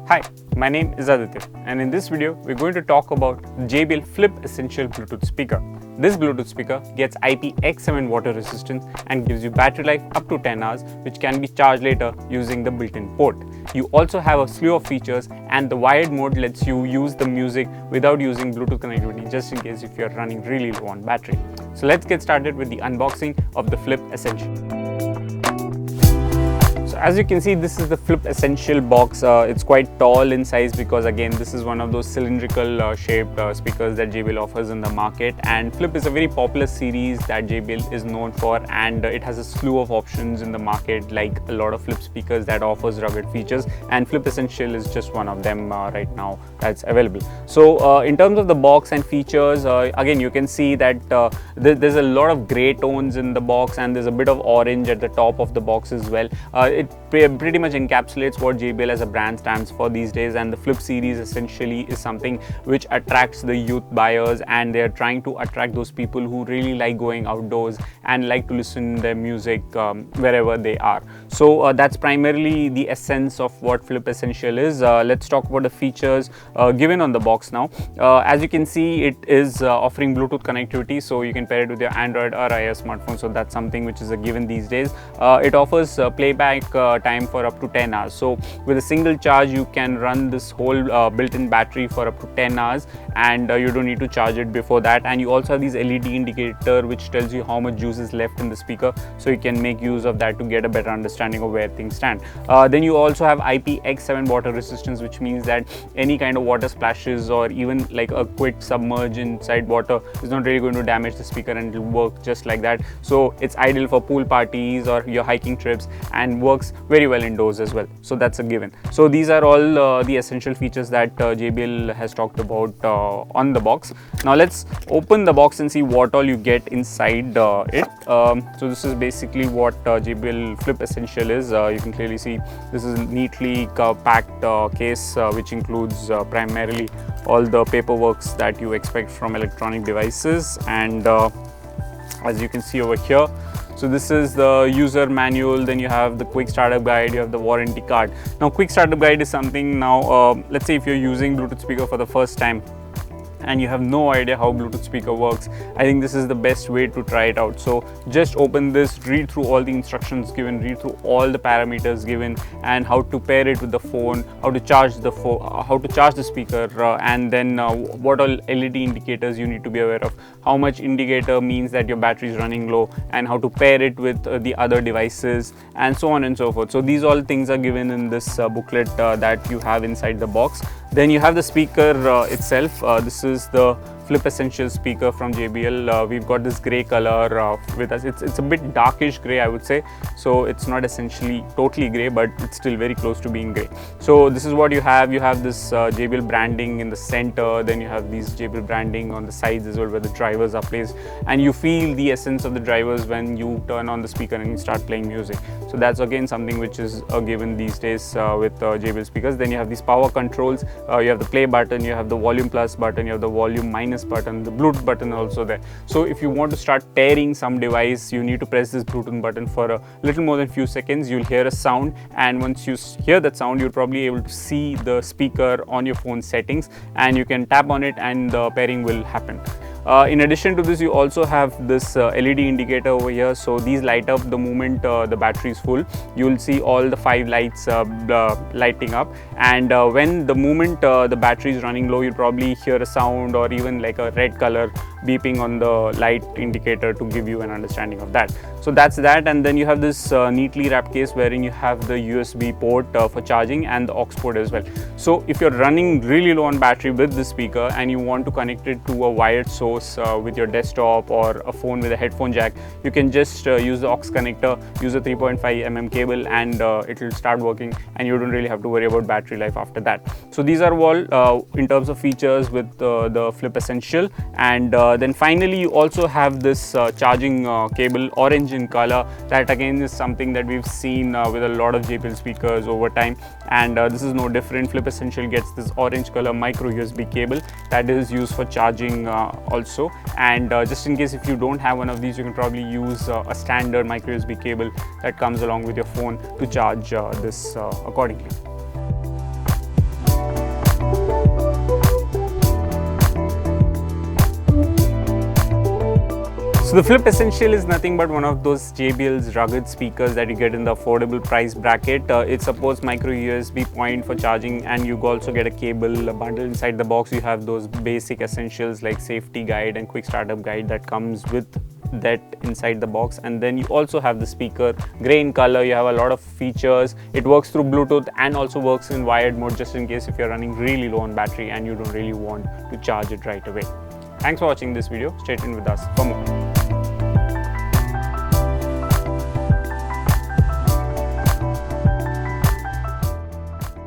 Hi, my name is Aditya, and in this video we're going to talk about JBL Flip Essential Bluetooth speaker. This Bluetooth speaker gets IPX7 water resistance and gives you battery life up to 10 hours, which can be charged later using the built-in port. You also have a slew of features, and the wired mode lets you use the music without using Bluetooth connectivity, just in case if you're running really low on battery. So let's get started with the unboxing of the Flip Essential. As you can see, this is the Flip Essential box. It's quite tall in size because again this is one of those cylindrical shaped speakers that JBL offers in the market, and Flip is a very popular series that JBL is known for, and it has a slew of options in the market, like a lot of Flip speakers that offers rugged features, and Flip Essential is just one of them right now that's available. So in terms of the box and features, again you can see that there's a lot of gray tones in the box, and there's a bit of orange at the top of the box as well. It pretty much encapsulates what JBL as a brand stands for these days, and the Flip series essentially is something which attracts the youth buyers, and they're trying to attract those people who really like going outdoors and like to listen to their music wherever they are. So that's primarily the essence of what Flip Essential is. Let's talk about the features given on the box now. As you can see, it is offering Bluetooth connectivity, so you can pair it with your Android or iOS smartphone, so that's something which is a given these days. It offers playback time for up to 10 hours. So with a single charge you can run this whole built-in battery for up to 10 hours, and you don't need to charge it before that. And you also have these LED indicator which tells you how much juice is left in the speaker, so you can make use of that to get a better understanding of where things stand. Then you also have IPX7 water resistance, which means that any kind of water splashes or even like a quick submerge inside water is not really going to damage the speaker, and it will work just like that. So it's ideal for pool parties or your hiking trips, and works very well indoors as well, so that's a given. So these are all the essential features that JBL has talked about on the box. Now let's open the box and see what all you get inside it. So this is basically what JBL Flip Essential is. You can clearly see this is a neatly packed case which includes primarily all the paperwork that you expect from electronic devices, and as you can see over here, so this is the user manual. Then you have the quick startup guide, you have the warranty card. Now quick startup guide is something, now let's say if you're using Bluetooth speaker for the first time and you have no idea how Bluetooth speaker works, I think this is the best way to try it out. So just open this, read through all the instructions given, read through all the parameters given, and how to pair it with the phone, how to charge the phone, how to charge the speaker, and then what all LED indicators you need to be aware of, how much indicator means that your battery is running low, and how to pair it with the other devices, and so on and so forth. So these all things are given in this booklet that you have inside the box. Then you have the speaker itself. This is the Flip Essential speaker from JBL. We've got this grey color with us. It's a bit darkish grey, I would say. So it's not essentially totally grey, but it's still very close to being grey. So this is what you have. You have this JBL branding in the center. Then you have these JBL branding on the sides as well, where the drivers are placed. And you feel the essence of the drivers when you turn on the speaker and you start playing music. So that's again something which is a given these days with JBL speakers. Then you have these power controls. You have the play button, you have the volume plus button, you have the volume minus button, the Bluetooth button also there. So if you want to start pairing some device, you need to press this Bluetooth button for a little more than few seconds. You'll hear a sound, and once you hear that sound, you'll probably be able to see the speaker on your phone settings, and you can tap on it and the pairing will happen. In addition to this, you also have this LED indicator over here. So these light up the moment the battery is full. You'll see all the 5 lights lighting up, and when the moment the battery is running low, you'll probably hear a sound or even like a red color beeping on the light indicator to give you an understanding of that. So that's that. And then you have this neatly wrapped case wherein you have the USB port for charging and the aux port as well. So if you're running really low on battery with this speaker and you want to connect it to a wired source with your desktop or a phone with a headphone jack, you can just use the aux connector, use a 3.5mm cable, and it will start working, and you don't really have to worry about battery life after that. So these are all in terms of features with the Flip Essential. And then finally you also have this charging cable, orange in color. That again is something that we've seen with a lot of JBL speakers over time, and this is no different. Flip Essential gets this orange color micro USB cable that is used for charging also. And just in case if you don't have one of these, you can probably use a standard micro USB cable that comes along with your phone to charge this accordingly. So the Flip Essential is nothing but one of those JBL's rugged speakers that you get in the affordable price bracket. It supports micro USB point for charging, and you also get a cable bundle inside the box. You have those basic essentials like safety guide and quick startup guide that comes with that inside the box. And then you also have the speaker, grey in color. You have a lot of features. It works through Bluetooth and also works in wired mode, just in case if you're running really low on battery and you don't really want to charge it right away. Thanks for watching this video. Stay tuned with us for more.